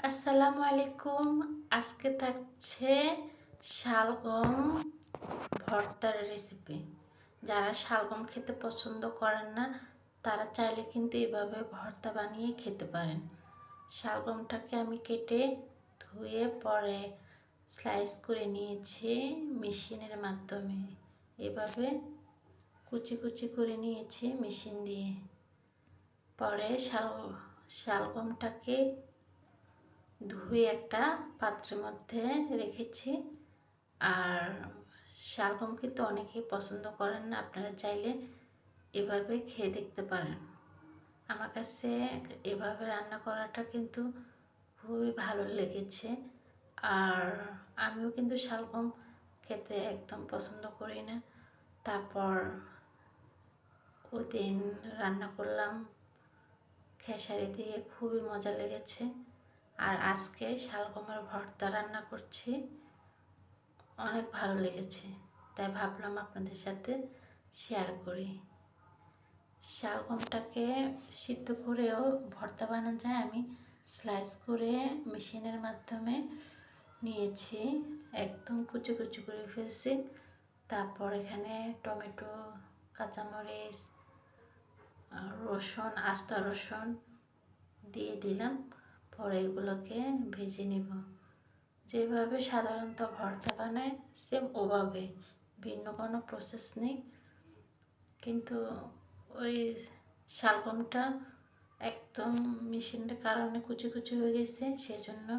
আসসালামু আলাইকুম। আজকে থাকছে শালগম ভর্তার রেসিপি। যারা শালগম খেতে পছন্দ করেন না, তারা চাইলে কিন্তু এভাবে ভর্তা বানিয়ে খেতে পারেন। শালগমটাকে আমি কেটে ধুয়ে পরে স্লাইস করে নিয়েছি মেশিনের মাধ্যমে। এভাবে কুচি কুচি করে নিয়েছি মেশিন দিয়ে। পরে শালগমটাকে ধুয়ে একটা পাত্রের মধ্যে রেখেছি। আর শালগম কিন্তু অনেকেই পছন্দ করেন না, আপনারা চাইলে এভাবে খেয়ে দেখতে পারেন। আমার কাছে এভাবে রান্না করাটা কিন্তু খুবই ভালো লেগেছে। আর আমিও কিন্তু শালগম খেতে একদম পছন্দ করি না। তারপর ওদিন রান্না করলাম খেসারি দিয়ে, খুবই মজা লেগেছে। আর আজকে শালগমের ভর্তা রান্না করছি, অনেক ভালো লেগেছে, তাই ভাবলাম আপনাদের সাথে শেয়ার করি। শালগমটাকে সিদ্ধ করেও ভর্তা বানানো যায়। আমি স্লাইস করে মেশিনের মাধ্যমে নিয়েছি, একদম কুচি কুচি করে ফেলছি। তারপর এখানে টমেটো, কাঁচামরিচ, রসুন, আস্ত রসুন দিয়ে দিলাম। পরে এগুলোকে ভেজে নিব। যেভাবে সাধারণত ভর্তা বানায় সেম ওভাবে, ভিন্ন কোনো প্রসেস নেই। কিন্তু ওই শালগমটা একদম মেশিনটার কারণে কুচি কুচি হয়ে গেছে, সেই জন্য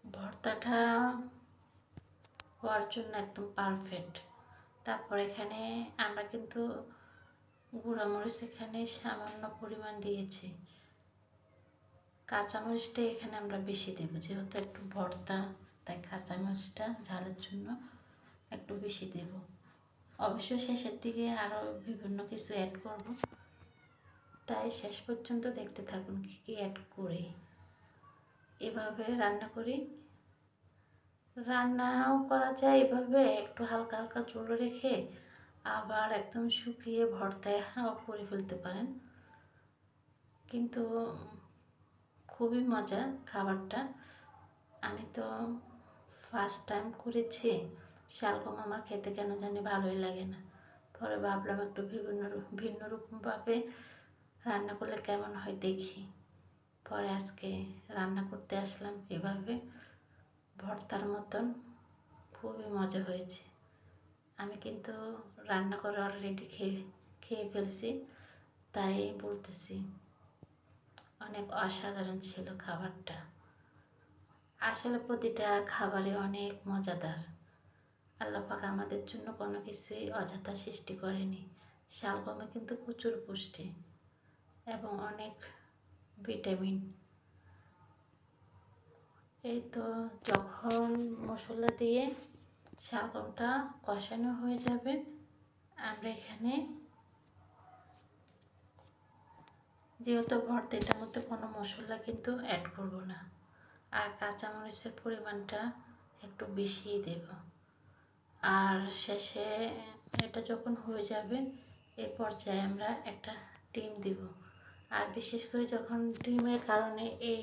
ভর্তাটা হওয়ার জন্য একদম পারফেক্ট। তারপর এখানে আমরা কিন্তু গুঁড়ামরিচ এখানে সামান্য পরিমাণ দিয়েছি। কাঁচামরিচটা এখানে আমরা বেশি দেবো, যেহেতু একটু ভর্তা, তাই কাঁচামরিচটা ঝালের জন্য একটু বেশি দেব। অবশ্য শেষের দিকে আরও বিভিন্ন কিছু অ্যাড করব, তাই শেষ পর্যন্ত দেখতে থাকুন কী কী অ্যাড করি। এভাবে রান্না করি। রান্নাও করা যায় এভাবে, একটু হালকা হালকা ঝোল রেখে, আবার একদম শুকিয়ে ভর্তায় করে ফেলতে পারেন। কিন্তু খুবই মজা খাবারটা। আমি তো ফার্স্ট টাইম করেছি। শালগম আমার খেতে কেন জানি ভালোই লাগে না। পরে ভাবলাম একটু ভিন্ন রকমভাবে রান্না করলে কেমন হয় দেখি। পরে আজকে রান্না করতে আসলাম এভাবে ভর্তার মতন। খুবই মজা হয়েছে। আমি কিন্তু রান্না করে অলরেডি খেয়ে ফেলছি, তাই বলতেছি অনেক অসাধারণ ছিল খাবারটা। আসলে প্রতিটা খাবারই অনেক মজাদার। আল্লাহ পাক আমাদের জন্য কোনো কিছুই অযথা সৃষ্টি করেনি। শালগমে কিন্তু প্রচুর পুষ্টি এবং অনেক ভিটামিন। এই তো যখন মশলা দিয়ে শালগমটা কষানো হয়ে যাবে, আমরা এখানে যেহেতু ভর্তা, এটার মধ্যে কোনো মশলা কিন্তু অ্যাড করব না। আর কাঁচামরিচের পরিমাণটা একটু বেশিই দেব। আর শেষে এটা যখন হয়ে যাবে, এই পর্যায়ে আমরা একটা ডিম দিব। আর বিশেষ করে যখন ডিমের কারণে এই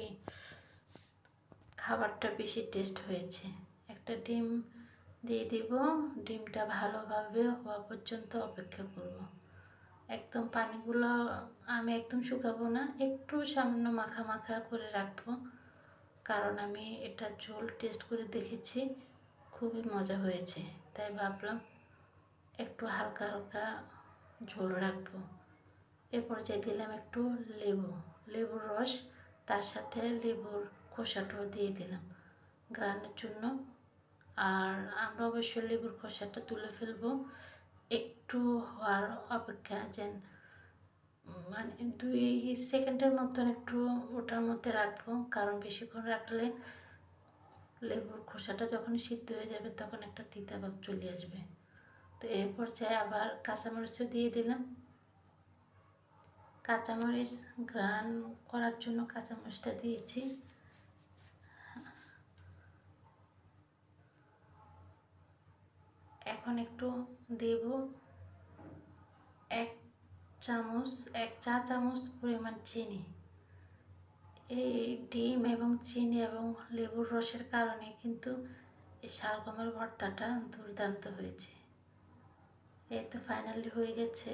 খাবারটা বেশি টেস্ট হয়েছে, একটা ডিম দিয়ে দিব। ডিমটা ভালোভাবে হওয়া পর্যন্ত অপেক্ষা করব। একদম পানিগুলো আমি একদম শুকাবো না, একটু সামান্য মাখা মাখা করে রাখবো, কারণ আমি এটা ঝোল টেস্ট করে দেখেছি, খুবই মজা হয়েছে। তাই ভাবলাম একটু হালকা হালকা ঝোল রাখবো। এ পর্যায়ে দিলাম একটু লেবুর রস, তার সাথে লেবুর খোসাটাও দিয়ে দিলাম গ্রানের জন্য। আর আমরা অবশ্যই লেবুর খোসাটা তুলে ফেলবো, একটু হওয়ার অপেক্ষা, যেন মানে 2 সেকেন্ডের মতন একটু ওটার মধ্যে রাখবো, কারণ বেশিক্ষণ রাখলে লেবুর খোসাটা যখন সিদ্ধ হয়ে যাবে তখন একটা তিতা ভাব চলে আসবে। তো এই পর্যায়ে আবার কাঁচামরিচও দিয়ে দিলাম। কাঁচামরিচ ঘ্রাণ করার জন্য কাঁচামরিচটা দিয়েছি। এখন একটু দেব এক চা চামচ পরিমাণ চিনি। এই ডিম এবং চিনি এবং লেবুর রসের কারণে কিন্তু এই শালগমের ভর্তাটা দুর্দান্ত হয়েছে। এই তো ফাইনালি হয়ে গেছে।